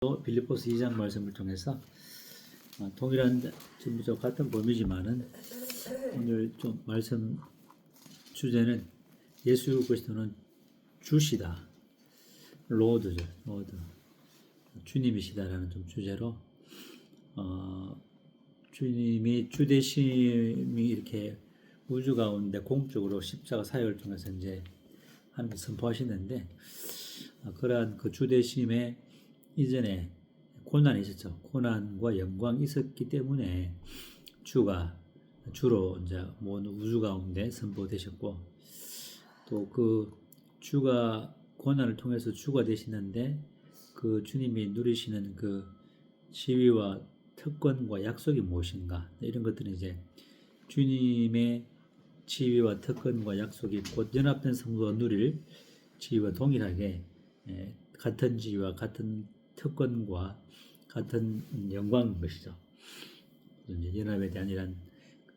빌립보서 2장 말씀을 통해서 동일한 전부터 같은 범위지만은 오늘 좀 말씀 주제는 예수 그리스도는 주시다, 로드죠, 로드, 주님이시다라는 좀 주제로 주님이 주되심이 이렇게 우주 가운데 공적으로 십자가 사역을 통해서 이제 하나님 선포하시는데 그러한 그 주되심의 이전에 고난이 있었죠. 고난과 영광이 있었기 때문에 주로 이제 모든 우주 가운데 선포되셨고, 또 그 주가 고난을 통해서 주가 되시는데 그 주님이 누리시는 그 지위와 특권과 약속이 무엇인가, 이런 것들은 이제 주님의 지위와 특권과 약속이 곧 연합된 성도가 누릴 지위와 동일하게 같은 지위와 같은 특권과 같은 영광인 것이죠. 이제 연합에 대한 이런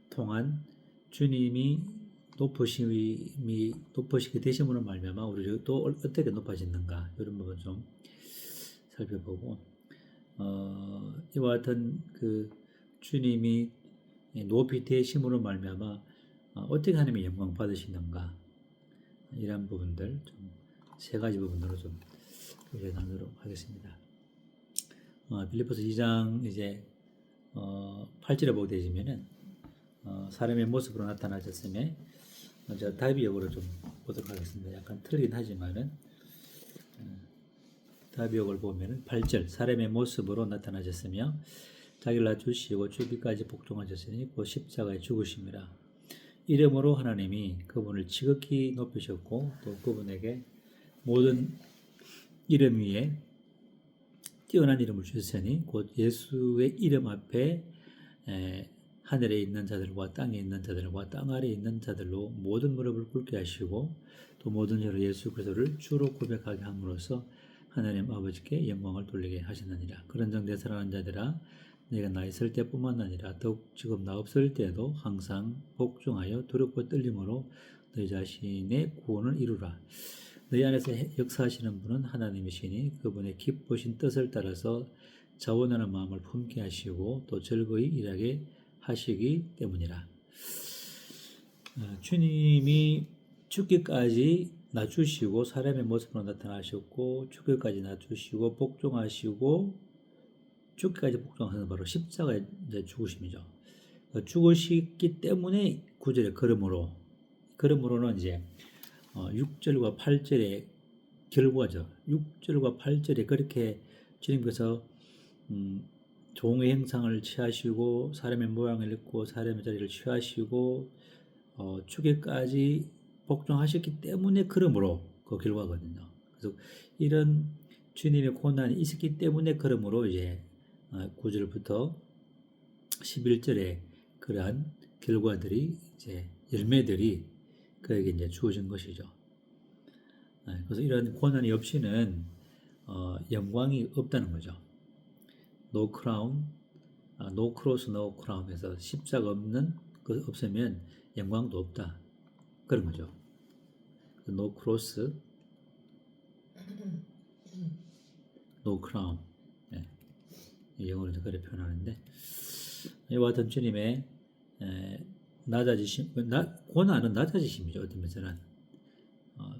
통한 주님이 높으시게 되심으로 말미암아 우리 또 어떻게 높아지는가, 이런 부분 좀 살펴보고, 이와 같은 그 주님이 높이 되심으로 말미암아 어떻게 하나님의 영광 받으시는가, 이런 부분들 좀 세 가지 부분으로 좀 나누도록 하겠습니다. 빌립보서 2장 이제 8절에 보게 되시면은 사람의 모습으로 나타나셨음에 먼저 다비역으로 좀 보도록 하겠습니다. 약간 틀리긴 하지만은 다비역을 보면은 8절, 사람의 모습으로 나타나셨으며 자기를 낮추시고 죽기까지 복종하셨으니 곧 십자가에 죽으심이라. 이름으로 하나님이 그분을 지극히 높이셨고 또 그분에게 모든 이름 위에 뛰어난 이름을 주셨으니 곧 예수의 이름 앞에 하늘에 있는 자들과 땅에 있는 자들과 땅 아래에 있는 자들로 모든 무릎을 꿇게 하시고 또 모든 혀로 예수 그리스도를 주로 고백하게 함으로써 하나님 아버지께 영광을 돌리게 하셨느니라. 그런즉 내 사랑하는 자들아, 내가 나 있을 때뿐만 아니라 더욱 지금 나 없을 때도 항상 복종하여 두렵고 떨림으로 너희 자신의 구원을 이루라. 너희 안에서 역사하시는 분은 하나님이시니 그분의 기쁘신 뜻을 따라서 자원하는 마음을 품게 하시고 또 즐거이 일하게 하시기 때문이라. 주님이 죽기까지 낮추시고 사람의 모습으로 나타나셨고 죽기까지 낮추시고 복종하시고 죽기까지 복종하는 바로 십자가의 죽으심이죠. 죽으시기 때문에 9절에 그러므로는 이제 6절과 8절의 결과죠. 6절과 8절에 그렇게 주님께서 종의 형상을 취하시고 사람의 모양을 입고 사람의 자리를 취하시고 죽기까지 복종하셨기 때문에 그러므로 그 결과거든요. 그래서 이런 주님의 고난이 있었기 때문에 그러므로 이제 9절부터 11절에 그러한 결과들이 이제 열매들이 그에게 이제 주어진 것이죠. 그래서 이런 고난이 없이는 영광이 없다는 거죠. No crown, no cross, no crown 해서 십자가 없으면 영광도 없다, 그런 거죠. No cross, no crown. 영어로 그렇게 표현하는데, 이와 같은 주님의 낮아지심, 고난은 낮아지심이죠. 어떤 면에서는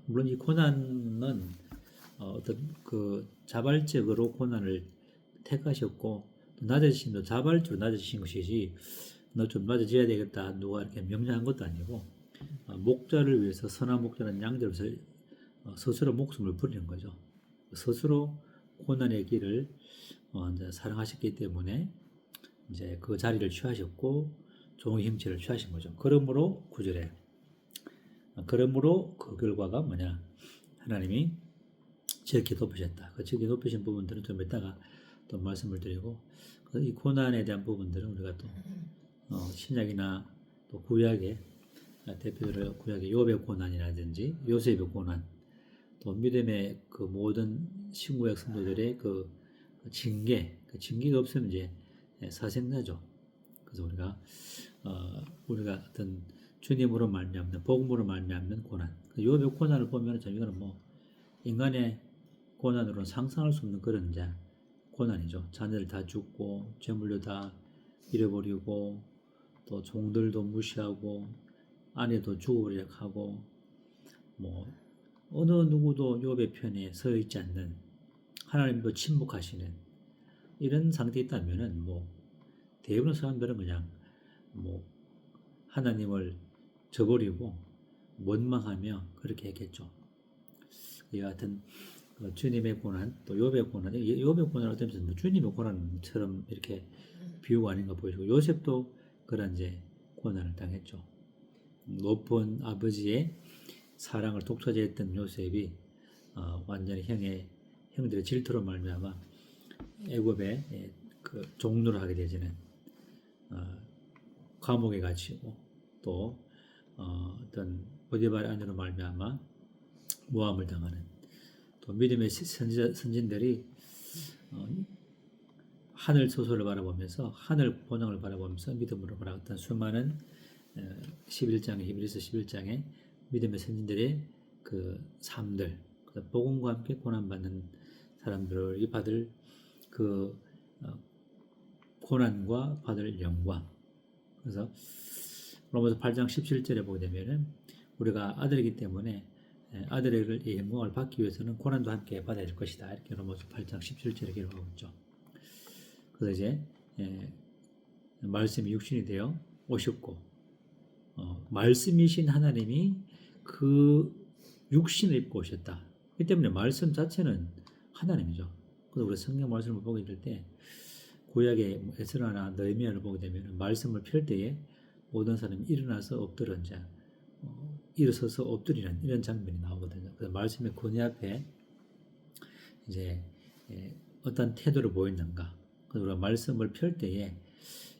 물론 이 고난은 어떤 그 자발적으로 고난을 택하셨고 또 낮아지심도 자발적으로 낮아지신 것이지 너 좀 낮아져야 되겠다 누가 이렇게 명령한 것도 아니고 목자를 위해서, 선한 목자는 양들로서 스스로 목숨을 버리는 거죠. 스스로 고난의 길을 이제 사랑하셨기 때문에 이제 그 자리를 취하셨고 종의 형체를 취하신 거죠. 그러므로 9절에 그러므로 그 결과가 뭐냐, 하나님이 지극히 높으셨다. 그 지극히 높으신 부분들은 좀 이따가 또 말씀을 드리고, 이 고난에 대한 부분들은 우리가 또 신약이나 또 구약의 대표적으로 구약의 욥의 고난이라든지 요셉의 고난, 또 믿음의 그 모든 신구약 성도들의 그 징계가 없으면 이제 사생나죠. 그래서 우리가 어떤 주님으로 말미암는, 복음으로 말미암는 고난, 욥의 고난을 보면 이거는 뭐 인간의 고난으로는 상상할 수 없는 그런 이제 고난이죠. 자녀들 다 죽고 재물도 다 잃어버리고 또 종들도 무시하고 아내도 죽어버리려 하고 뭐 어느 누구도 욥의 편에 서 있지 않는 하나님도 침묵하시는 이런 상태에 있다면은 뭐 대부분 사람들은 그냥 뭐 하나님을 저버리고 원망하며 그렇게 했겠죠. 이와 같은 주님의 고난, 또 욥의 고난, 욥의 고난을 어떤 면에서 주님의 고난처럼 이렇게 비유가 아닌가 보여지고 요셉도 그런 이제 고난을 당했죠. 높은 아버지의 사랑을 독차지했던 요셉이 완전히 형들의 질투로 말미암아 애굽의 그 종로를 하게 되지는 감옥에 갇히고 또 어떤 보디발 안으로 말미암아 모함을 당하는 또 믿음의 선진들이 하늘 소설을 바라보면서 하늘 본향을 바라보면서 믿음으로 바라봤던 수많은 11장에 히브리서 11장에 믿음의 선진들의 그 삶들 복음과 함께 고난받는 사람들이 받을 그 고난과 받을 영광. 그래서 로마서 8장 17절에 보게 되면은 우리가 아들이기 때문에 아들의 영광을 받기 위해서는 고난도 함께 받아야 될 것이다. 이렇게 로마서 8장 17절에 기록하고 있죠. 그래서 이제 말씀이 육신이 되어 오셨고 말씀이신 하나님이 그 육신을 입고 오셨다. 그렇기 때문에 말씀 자체는 하나님이죠. 그래서 우리 성경 말씀을 보게 될 때 구약의 에스라나 느헤미야를 보게 되면 말씀을 펼 때에 모든 사람이 일어나서 엎드려 앉아 일어서서 엎드리는 이런 장면이 나오거든요. 그래서 말씀의 권위 앞에 이제 어떤 태도를 보였는가. 그래서 우리가 말씀을 펼 때에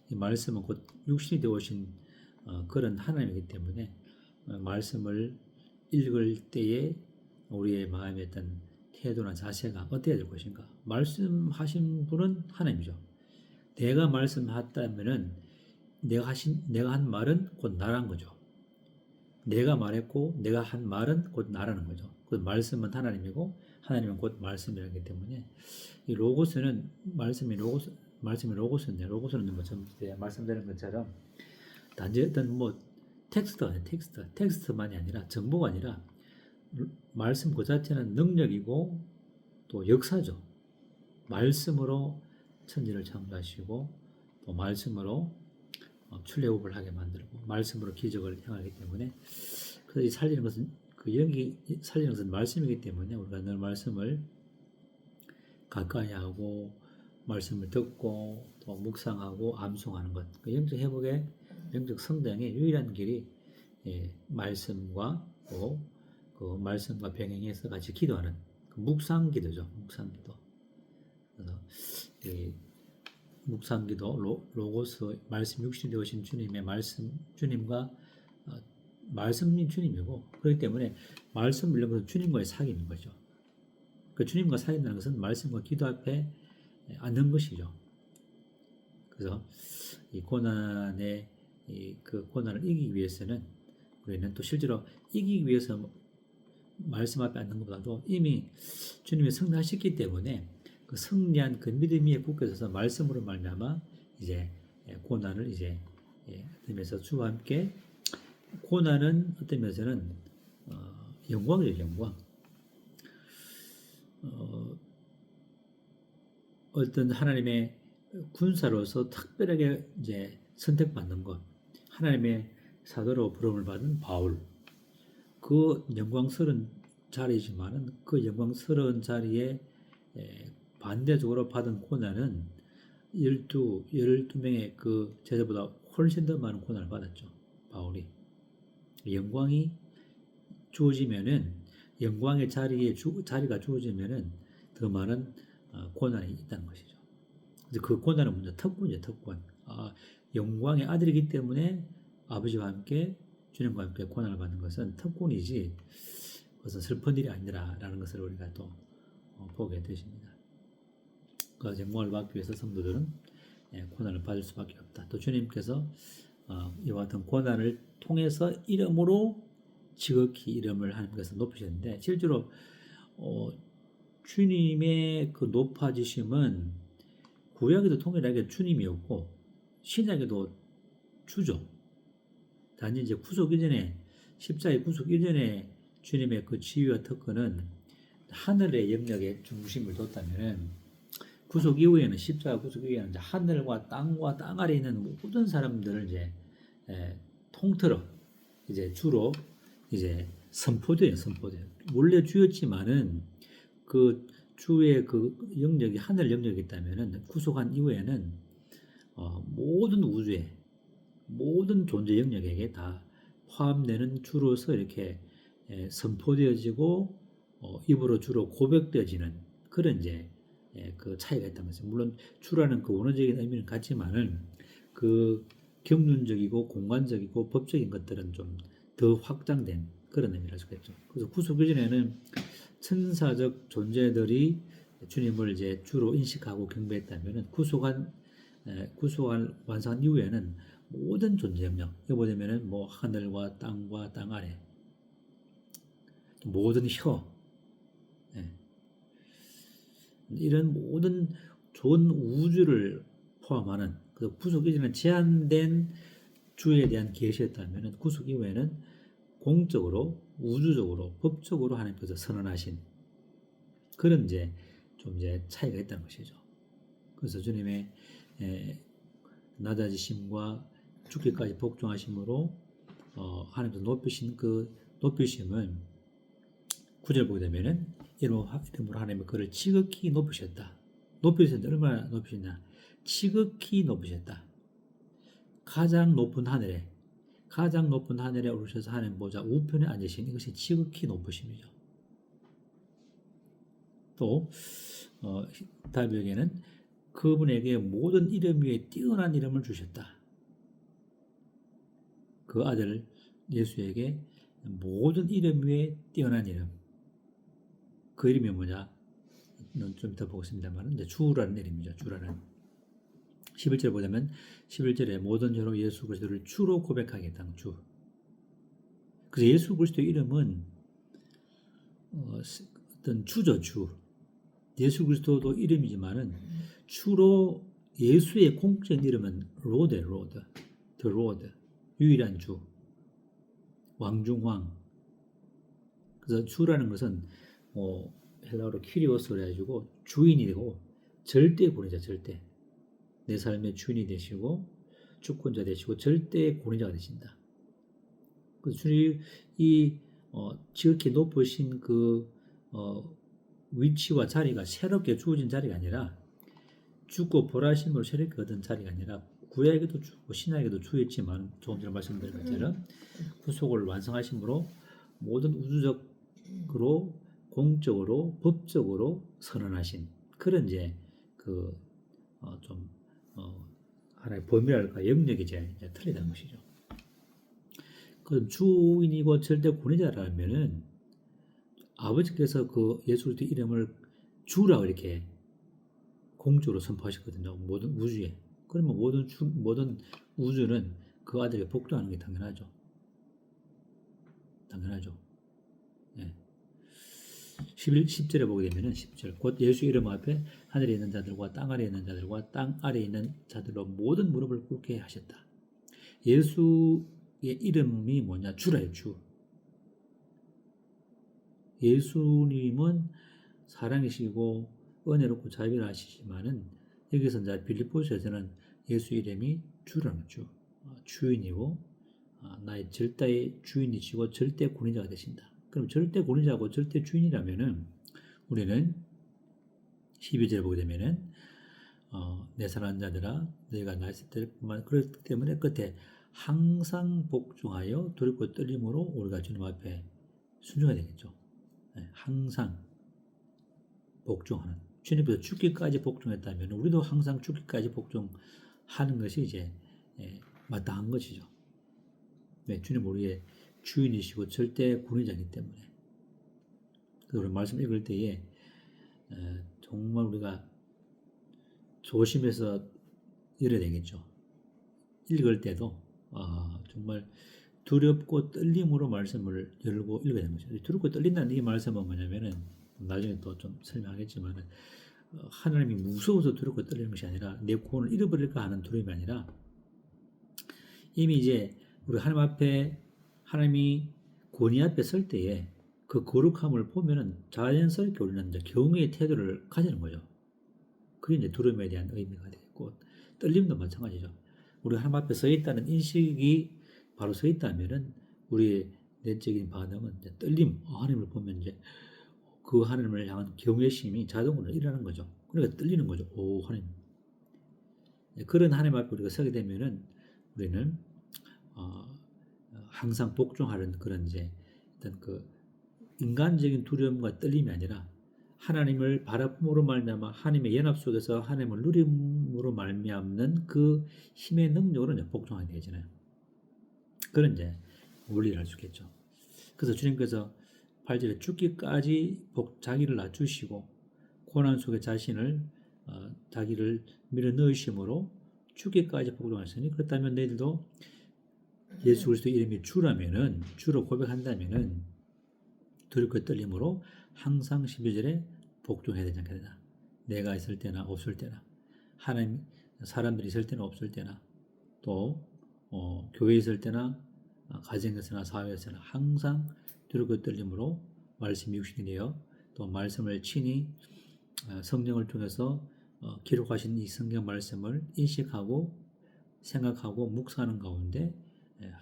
이 말씀은 곧 육신이 되어 오신 그런 하나님이기 때문에 말씀을 읽을 때에 우리의 마음의 어떤 태도나 자세가 어때야 될 것인가. 말씀하신 분은 하나님이죠. 내가 말씀했다면은 내가 한 말은 곧 나란 거죠. 내가 말했고 내가 한 말은 곧 나라는 거죠. 그 말씀은 하나님이고 하나님은 곧 말씀이라기 때문에 이 로고스는 말씀이 로고스인데 로고스는 뭐 전 말씀드린 것처럼 단지 어떤 뭐 텍스트만이 아니라 정보가 아니라 말씀 그 자체는 능력이고 또 역사죠. 말씀으로 천지를 창조하시고 또 말씀으로 출애굽을 하게 만들고 말씀으로 기적을 행하기 때문에 그래서 이 살리는 것은 그 영이 살리는 것은 말씀이기 때문에 우리가 늘 말씀을 가까이 하고 말씀을 듣고 또 묵상하고 암송하는 것. 그 영적 회복의 영적 성장의 유일한 길이 말씀과 또 그 말씀과 병행해서 같이 기도하는 그 묵상기도죠. 묵상기도. 그래서 이 묵상기도 로고스 말씀 육신이 되어신 주님의 말씀 주님과 말씀이 주님이고 그렇기 때문에 말씀을 읽는 것은 주님과의 사귐인 거죠. 그 주님과 사귐이라는 것은 말씀과 기도 앞에 앉는 것이죠. 그래서 이 고난의 그 고난을 이기기 위해서는 우리는 또 실제로 이기기 위해서 말씀 앞에 앉는 것보다도 이미 주님이 승리하셨기 때문에 그 승리한 그 믿음 위에 굳게 서서 말씀으로 말미암아 이제 고난을 이제 하면서 주와 함께 고난은 어떤 면에서는 영광이죠. 영광. 어떤 하나님의 군사로서 특별하게 이제 선택받는 것, 하나님의 사도로 부름을 받은 바울, 그 영광스러운 자리이지만은 그 영광스러운 자리에 반대적으로 받은 고난은 12명의 그 제자보다 훨씬 더 많은 고난을 받았죠. 바울이. 영광이 주어지면은, 영광의 자리가 주어지면은 더 많은 고난이 있다는 것이죠. 그 고난은 먼저 특권이죠, 특권. 영광의 아들이기 때문에 아버지와 함께 주님과 함께 고난을 받는 것은 특권이지 그것은 슬픈 일이 아니라라는 것을 우리가 또 보게 되십니다. 그 영광을 받기 위해서 성도들은 고난을 받을 수밖에 없다. 또 주님께서 이와 같은 고난을 통해서 이름으로 지극히 이름을 하나님께서 높이셨는데 실제로 주님의 그 높아지심은 구약에도 통일하게 주님이었고 신약에도 주죠. 단지 이제 구속 이전에 십자가의 구속 이전에 주님의 그 지위와 특권은 하늘의 영역에 중심을 뒀다면은 구속 이후에는 십자가 구속 이후에는 이제 하늘과 땅 아래 있는 모든 사람들을 이제 통틀어 이제 주로 이제 선포돼요. 원래 주였지만은 그 주의 그 영역이 하늘 영역이 있다면은 구속한 이후에는 모든 우주의 모든 존재 영역에게 다 포함되는 주로서 이렇게 선포되어지고 입으로 주로 고백되어지는 그런 이제 그 차이가 있다면서요. 물론 주라는 그 원어적인 의미는 같지만은 그 경륜적이고 공간적이고 법적인 것들은 좀 더 확장된 그런 의미를 할 수가 있죠. 그래서 구속 이전에는 천사적 존재들이 주님을 이제 주로 인식하고 경배했다면은 구속한 완성한 이후에는 모든 존재 영역, 여기 보면은 뭐 하늘과 땅과 땅 아래, 모든 혀, 이런 모든 전 우주를 포함하는 그 구속 이전에 제한된 주에 대한 계시였다면은 구속 이후에는 공적으로, 우주적으로, 법적으로 하나님께서 선언하신 그런 이제 좀 이제 차이가 있다는 것이죠. 그래서 주님의 낮아지심과 죽기까지 복종하심으로 하나님께서 높이신 그 높이심은 9절 보게 되면은 이름으로 하나님의 그를 지극히 높이셨다. 높이셨는데 얼마나 높이셨냐? 지극히 높이셨다. 가장 높은 하늘에 오르셔서 하나님 보좌 우편에 앉으신 이것이 지극히 높으심이죠. 또 다윗에게는 그분에게 모든 이름 위에 뛰어난 이름을 주셨다. 그 아들 예수에게 모든 이름 위에 뛰어난 이름. 그 이름이 뭐냐? 좀 이따 보겠습니다만 이제 주라는 이름이죠. 주라는 11절 보자면 11절에 모든 죄로 예수 그리스도를 주로 고백하겠다는 주. 그래서 예수 그리스도의 이름은 어떤 주죠. 주. 예수 그리스도도 이름이지만은 주로 예수의 공적인 이름은 로드, the Lord, 유일한 주, 왕중왕. 그래서 주라는 것은 헬라어로 키리오스로 해가지고 주인이 되고 절대 권위자, 절대 내 삶의 주인이 되시고 주권자 되시고 절대 권위자가 되신다. 그래서 주님 이 지극히 높으신 그 위치와 자리가 새롭게 주어진 자리가 아니라 죽고 보라심으로 새롭게 얻은 자리가 아니라 구약에도 주고 신약에도 주였지만 조금 전에 말씀드린 것처럼 구속을 완성하심으로 모든 우주적으로 공적으로 법적으로 선언하신 그런 이제 그 좀 하나의 범위랄까 영역이 이제 틀리다는 것이죠. 그 주인이고 절대 권위자라면은 아버지께서 그 예수 그리스도 이름을 주라고 이렇게 공적으로 선포하셨거든요. 모든 우주에. 그러면 모든 우주는 그 아들에게 복종하는 게 당연하죠. 네. 10절에 보게 되면은 10절 곧 예수 이름 앞에 하늘에 있는 자들과 땅 아래에 있는 자들과 땅 아래에 있는 자들로 모든 무릎을 꿇게 하셨다. 예수의 이름이 뭐냐? 주라요. 주. 예수님은 사랑이시고 은혜롭고 자비하시지만은 여기서 이제 빌립보서에서는 예수 이름이 주라는 주, 주인이고 나의 절대의 주인이시고 절대 권위자가 되신다. 그럼 절대 권위자고 절대 주인이라면은 우리는 12절에 보게 되면은 내 사랑하는 자들아 너희가 나 있을 때뿐만 그렇기 때문에 끝에 항상 복종하여 두렵고 떨림으로 우리가 주님 앞에 순종해야 되겠죠. 네, 항상 복종하는 주님께서 죽기까지 복종했다면 우리도 항상 죽기까지 복종하는 것이 이제 마땅한 것이죠. 네, 주님 우리의 주인이시고 절대 권위자이기 때문에 그래서 말씀 읽을 때에 정말 우리가 조심해서 읽어야 되겠죠. 읽을 때도 정말 두렵고 떨림으로 말씀을 열고 읽어야 되는 거죠. 두렵고 떨린다는 이 말씀은 뭐냐면은 나중에 또 좀 설명하겠지만은 하나님이 무서워서 두렵고 떨리는 것이 아니라 내 구원을 잃어버릴까 하는 두려움이 아니라 이미 이제 우리 하나님 앞에 하나님이 권위 앞에 설 때에 그 거룩함을 보면은 자연스럽게 우리는 이제 경외의 태도를 가지는 거죠. 그게 이제 두려움에 대한 의미가 되겠고 떨림도 마찬가지죠. 우리 하나님 앞에 서 있다는 인식이 바로 서 있다면은 우리의 내적인 반응은 이제 떨림, 하나님을 보면 이제 그 하나님을 향한 경외심이 자동으로 일어나는 거죠. 그러니까 떨리는 거죠. 오, 하나님. 그런 하나님 앞에 우리가 서게 되면은 우리는 항상 복종하는 그런 이제 어떤 그 인간적인 두려움과 떨림이 아니라 하나님을 바라봄으로 말미암아 하나님의 연합 속에서 하나님을 누림으로 말미암는 그 힘의 능력으로 이제 복종하게 되잖아요. 그런 이제 원리를 알 수 있겠죠. 그래서 주님께서 8절에 죽기까지 자기를 낮추시고 고난 속에 자신을 자기를 밀어 넣으심으로 죽기까지 복종하셨으니 그렇다면 너희들도 예수 그리스도 이름이 주라면은 주로 고백한다면은 두렵고 떨림으로 항상 12절에 복종해야 되지 않겠느냐. 내가 있을 때나 없을 때나 하나님 사람들이 있을 때나 없을 때나 또 교회에 있을 때나 가정에서나 사회에서나 항상 두렵고 떨림으로 말씀이 육신이 되어 또 말씀을 친히 성령을 통해서 기록하신 이 성경 말씀을 인식하고 생각하고 묵상하는 가운데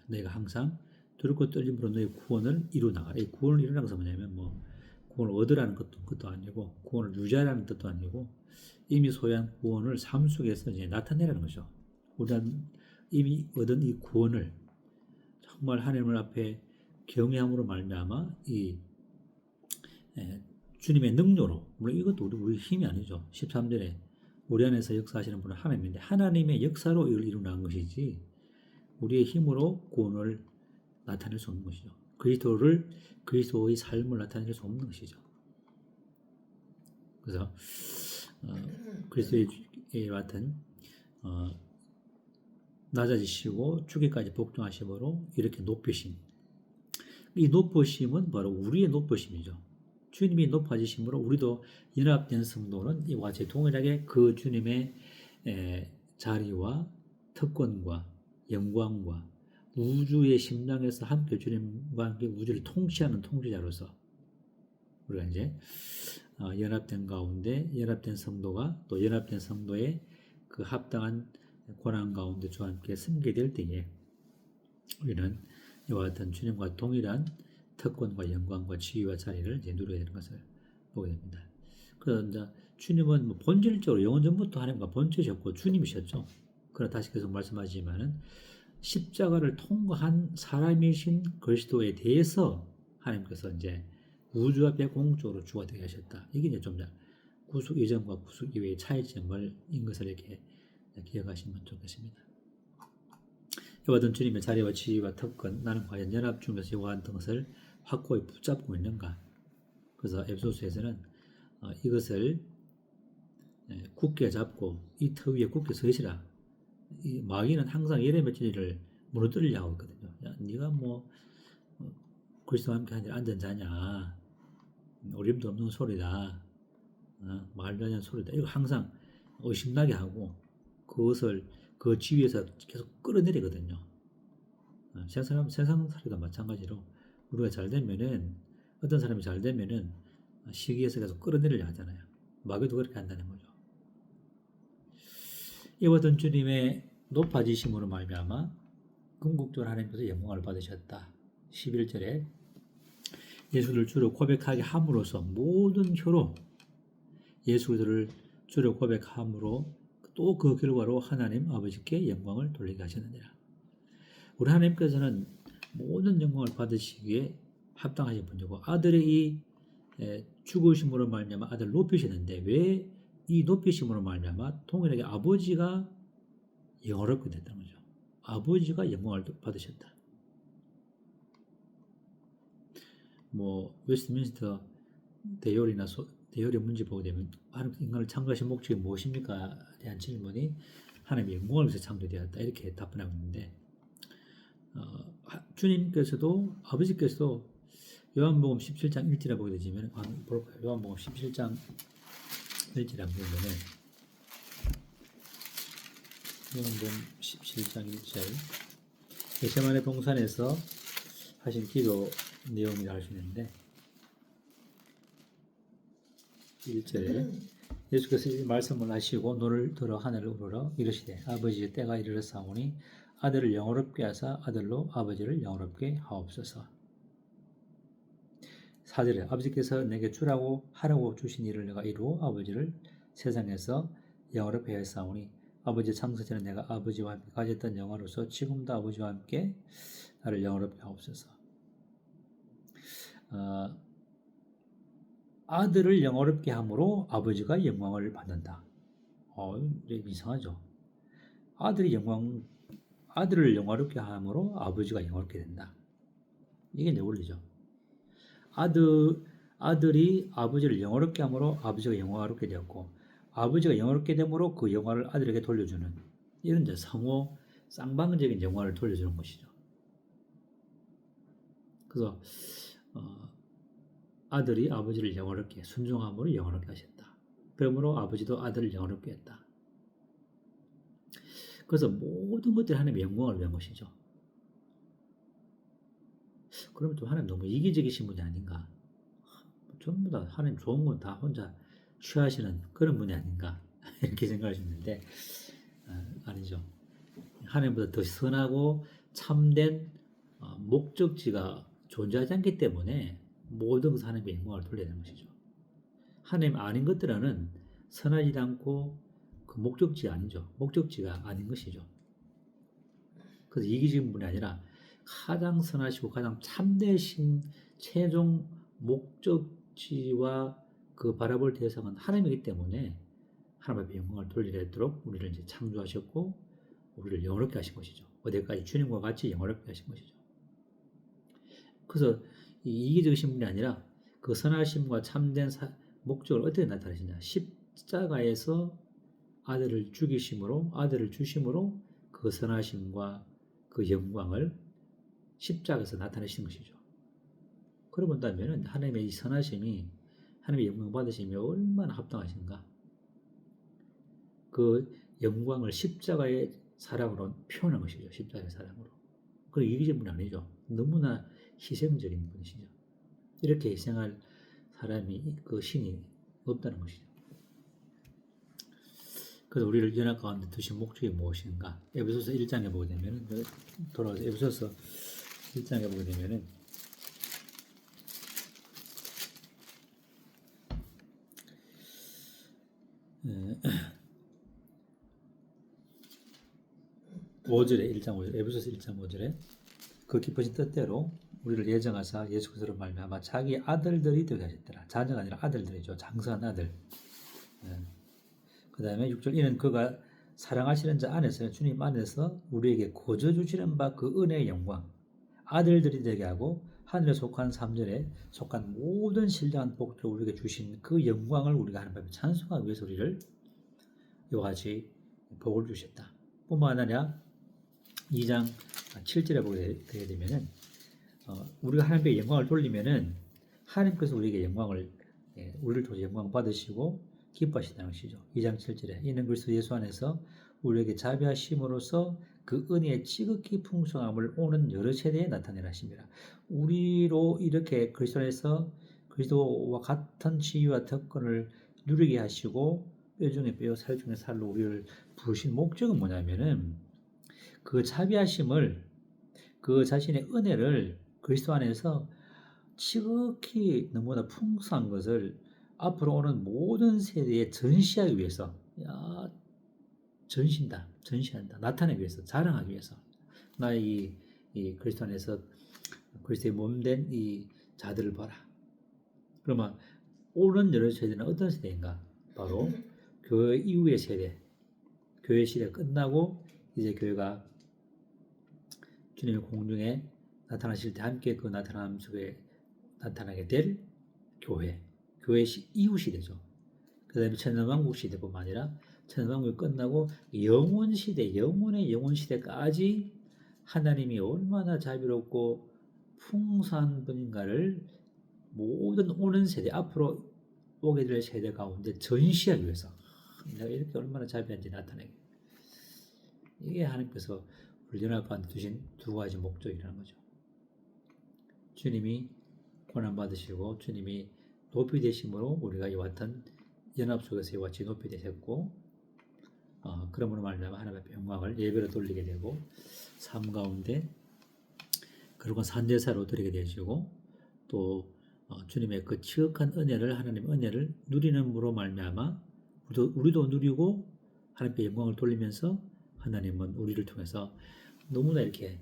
내가 항상 두렵고 떨림으로 너의 구원을 이루어 나가라. 이 구원을 이루라는 것은 뭐냐면 구원을 얻으라는 것도 아니고 구원을 유지하라는 뜻도 아니고 이미 소유한 구원을 삶 속에서 이제 나타내라는 거죠. 우리가 이미 얻은 이 구원을 정말 하나님 앞에 경외함으로 말미암아 이 주님의 능력으로, 물론 이것도 우리 힘이 아니죠. 13절에 우리 안에서 역사하시는 분은 하나님인데 하나님의 역사로 이걸 이루는 것이지 우리의 힘으로 구원을 나타낼 수 없는 것이죠. 그리스도의 삶을 나타낼 수 없는 것이죠. 그래서 그리스도의 같은 낮아지시고 죽기까지 복종하심으로 이렇게 높이심. 이 높으심은 바로 우리의 높으심이죠. 주님이 높아지심으로 우리도 연합된 성도는 이와 같이 동일하게 그 주님의 자리와 특권과 영광과 우주의 심장에서 함께 주님과 함께 우주를 통치하는 통치자로서 우리가 이제 연합된 가운데 연합된 성도가 또 연합된 성도의 그 합당한 고난 가운데 주와 함께 섬기게 될 때에 우리는 이와 같은 주님과 동일한 특권과 영광과 지위와 자리를 이제 누려야 되는 것을 보게 됩니다. 그래서 이제 주님은 본질적으로 영원 전부터 하나님과 본체셨고 주님이셨죠. 그러나 다시 계속 말씀하시지만은 십자가를 통과한 사람이신 그리스도에 대해서 하나님께서 이제 우주 앞에 공적으로 주가 되게 하셨다. 이게 이제 좀 구속 이전과 구속 이후의 차이점을 인 것을 이렇게 기억하시면 좋겠습니다. 이와 같은 주님의 자리와 지위와 특권, 나는 과연 연합 중에서 이와 같은 것을 확고히 붙잡고 있는가? 그래서 에베소서에서는 이것을 굳게 잡고 이 터 위에 굳게 서시라. 이 마귀는 항상 예레미야 진리를 무너뜨리려고 하고 있거든요. 야, 네가 그리스도와 함께 앉은 자냐? 어림도 없는 소리다. 말도 안 되는 소리다. 이거 항상 의심나게 하고 그것을 그 지위에서 계속 끌어내리거든요. 세상 살이도 마찬가지로 우리가 잘 되면은 어떤 사람이 잘 되면은 시기에서 계속 끌어내리려 하잖아요. 마귀도 그렇게 한다는 거죠. 이와 같은 주님의 높아지심으로 말미암아 궁극적으로 하나님께서 영광을 받으셨다. 11절에 예수를 주로 고백하게 함으로써 모든 혀로 예수를 주로 고백함으로 또 그 결과로 하나님 아버지께 영광을 돌리게 하셨느니라. 우리 하나님께서는 모든 영광을 받으시기에 합당하신 분이고 아들의 이 죽으심으로 말미암아 아들을 높이시는데 왜 이 높이심으로 말미암아 동일하게 아버지가 영화롭게 됐다는 거죠. 아버지가 영광을 받으셨다. 웨스트민스터 대요리나 대요리 문제 보게 되면 하나님 인간을 창조하신 목적이 무엇입니까? 대한 질문이 하나님의 영광을 위해서 창조되었다 이렇게 답변하고 있는데 주님께서도 아버지께서도 요한복음 17장 1절에 보게 되지만 볼까요? 요한복음 17장 1절 한번 보면은 요한복음 17장 1절 겟세마네 동산에서 하신 기도 내용이라 할 수 있는데 1절에 예수께서 이 말씀을 하시고 눈을 들어 하늘을 우러러 이르시되 아버지의 때가 이르렀사오니 아들을 영화롭게 하사 아들로 아버지를 영화롭게 하옵소서. 4절에 아버지께서 내게 주라고 하라고 주신 일을 내가 이루어 아버지를 세상에서 영화롭게 하였사오니 아버지 창세 전에 내가 아버지와 함께 가졌던 영화로서 지금도 아버지와 함께 나를 영화롭게 하옵소서. 아들을 영화롭게 함으로 아버지가 영광을 받는다. 이상하죠. 아들을 영화롭게 함으로 아버지가 영화롭게 된다. 이게 내 원리죠. 아들이 아버지를 영화롭게 함으로 아버지가 영화롭게 되었고, 아버지가 영화롭게 됨으로 그 영화를 아들에게 돌려주는 이런 이제 상호 쌍방적인 영화를 돌려주는 것이죠. 그래서 아들이 아버지를 영화롭게 순종함으로 영화롭게 하셨다. 그러므로 아버지도 아들을 영화롭게 했다. 그래서 모든 것들이 하나님의 영광을 위한 것이죠. 그러면 또 하나님 너무 이기적이신 분이 아닌가? 전부 다 하나님 좋은 건 다 혼자 취하시는 그런 분이 아닌가? 이렇게 생각할 수 있는데 아니죠. 하나님보다 더 선하고 참된 목적지가 존재하지 않기 때문에 모든 것을 하나님의 영광을 돌려야 되는 것이죠. 하나님 아닌 것들은 선하지 않고 그 목적지가 아니죠. 목적지가 아닌 것이죠. 그래서 이기적인 분이 아니라 가장 선하시고 가장 참되신 최종 목적지와 그 바라볼 대상은 하나님이기 때문에 하나님의 영광을 돌리도록 우리를 이제 창조하셨고 우리를 영화롭게 하신 것이죠. 어디까지 주님과 같이 영화롭게 하신 것이죠. 그래서 이기적이신 분이 아니라 그 선하심과 참된 목적을 어떻게 나타내시냐. 십자가에서 아들을 죽이심으로 아들을 주심으로 그 선하심과 그 영광을 십자가에서 나타내신 것이죠. 그러고 본다면 하나님의 이 선하심이 하나님의 영광 받으심이 얼마나 합당하신가. 그 영광을 십자가의 사랑으로 표현한 것이죠. 십자가의 사랑으로. 그 이기적인 분이 아니죠. 너무나 희생적인 분이시죠. 이렇게 희생할 사람이 그 신이 없다는 것이죠. 그래서 우리를 연합 가운데 두신 목적이 무엇인가? 에베소서 1장에 보게 되면 돌아와서 에베소서 1장에 보게 되면은 5절에 1장 5절 에베소서 1장 5절에 그 기쁘신 뜻대로 우리를 예정하사 예수 그리스도로 말미암아 자기 아들들이 되게 하셨더라. 자녀가 아니라 아들들이죠. 장사한 아들. 그 다음에 6절 이는 그가 사랑하시는 자 안에서 주님 안에서 우리에게 거저 주시는 바 그 은혜의 영광 아들들이 되게 하고 하늘에 속한 3절에 속한 모든 신령한 복들을 우리에게 주신 그 영광을 우리가 하나님 앞에 찬송하기 위해서 우리를 이와 같이 복을 주셨다. 뿐만 아니라 2장 7절에 보게 되면은 우리가 하나님께 영광을 돌리면은 하나님께서 우리에게 우리를 통해 영광 받으시고 기뻐하시다는 것이죠. 2장 7절에 이는 그리스도 예수 안에서 우리에게 자비하심으로써 그 은혜의 지극히 풍성함을 오는 여러 세대에 나타내라 하십니다. 우리로 이렇게 그리스도 안에서 그리스도와 같은 지위와 특권을 누리게 하시고 뼈 중에 뼈, 살 중에 살로 우리를 부르신 목적은 뭐냐면은 그 자비하심을 그 자신의 은혜를 그리스도 안에서 지극히 너무나 풍성한 것을 앞으로 오는 모든 세대에 전시하기 위해서 전시한다. 나타내기 위해서, 자랑하기 위해서 나의 이 그리스도 안에서 그리스도의 몸된 이 자들을 봐라. 그러면 오는 여러 세대는 어떤 세대인가? 바로 교회 이후의 세대, 교회 시대가 끝나고 이제 교회가 주님의 공중에 나타나실 때 함께 그 나타남 속에 나타나게 될 교회 이후 시대죠. 그 다음에 천년왕국 시대뿐만 아니라 천년왕국이 끝나고 영원 시대, 영원의 영원 시대까지 하나님이 얼마나 자비롭고 풍성한 분인가를 모든 오는 세대 앞으로 오게 될 세대 가운데 전시하기 위해서 내가 이렇게 얼마나 자비한지 나타내게. 이게 하나님께서 우리 연합 가운데 두신 두 가지 목적이라는 거죠. 주님이 고난 받으시고 주님이 높이 되심으로 우리가 이와 같은 연합 속에서 이와 같이 높이 되셨고, 그러므로 말미암아 하나님의 영광을 예배로 돌리게 되고 삶 가운데 그리고 산제사로 드리게 되시고 또 주님의 그 지극한 은혜를 하나님 은혜를 누리는으로 말미암아 우리도 누리고 하나님께 영광을 돌리면서 하나님은 우리를 통해서 너무나 이렇게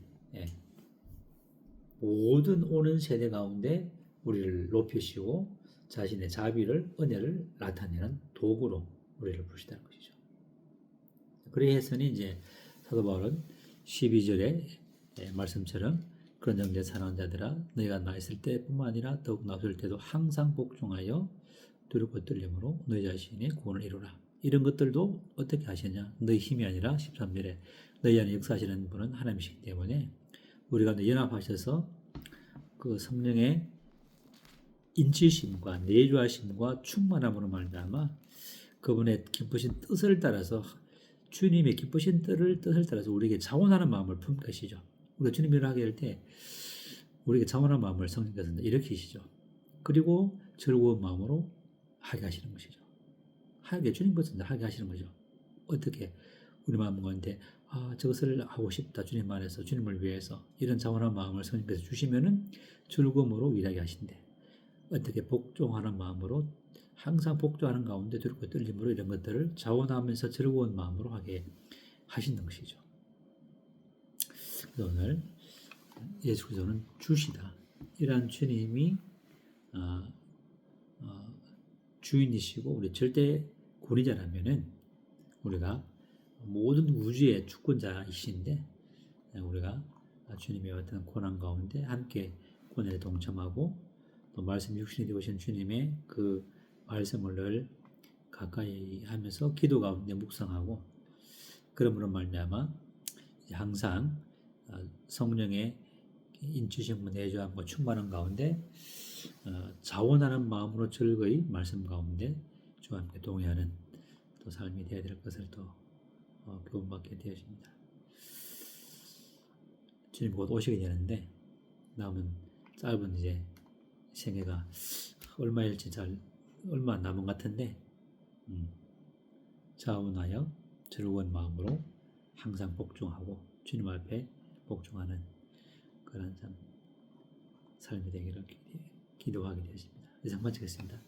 모든 오는 세대 가운데 우리를 높이시고 자신의 자비를 은혜를 나타내는 도구로 우리를 부르시다는 것이죠. 그래서는 이제 사도 바울은 12절의 말씀처럼 그런 정죄 사랑하는 자들아 너희가 나 있을 때뿐만 아니라 더욱 나 없을 때도 항상 복종하여 두렵고 떨림으로 너희 자신의 구원을 이루라. 이런 것들도 어떻게 하시냐? 너희 힘이 아니라 13절에 너희 안에 역사하시는 분은 하나님이시기 때문에 우리가 연합하셔서 그 성령의 인치심과 내주하심과 충만함으로 말미암아 그분의 기쁘신 뜻을 따라서 주님의 기쁘신 뜻을 따라서 우리에게 자원하는 마음을 품 것이죠. 우리가 주님 일을 하게 될 때 우리에게 자원하는 마음을 성령께서 일으키시죠. 그리고 즐거운 마음으로 하게 하시는 것이죠. 하게 주님께서 하게 하시는 거죠. 어떻게 우리 마음 가운데 저것을 하고 싶다 주님 안에서 주님을 위해서 이런 자원한 마음을 성령께서 주시면은 즐거움으로 일하게 하신대. 어떻게 복종하는 마음으로 항상 복종하는 가운데 두렵고 떨림으로 이런 것들을 자원하면서 즐거운 마음으로 하게 하시는 것이죠. 그래서 오늘 예수 그리스도는 주시다. 이러한 주님이 주인이시고 우리 절대 권위자라면은 우리가 모든 우주의 주권자이신데 우리가 주님의 어떤 고난 가운데 함께 고난에 동참하고 또 말씀 육신이 되오신 주님의 그 말씀을 늘 가까이 하면서 기도 가운데 묵상하고 그러므로 말미암아 항상 성령의 인치심과 내주함과 충만한 가운데 자원하는 마음으로 즐거이 말씀 가운데 주와 함께 동의하는 또 삶이 되어야 될 것을 또 교훈받게 되어집니다. 주님 곧 오시게 되는데 남은 짧은 이제 생애가 얼마일지 얼마 안 남은 것 같은데 자원하여 즐거운 마음으로 항상 복종하고 주님 앞에 복종하는 그런 삶이 되기를 기도하게 되었습니다. 이상 마치겠습니다.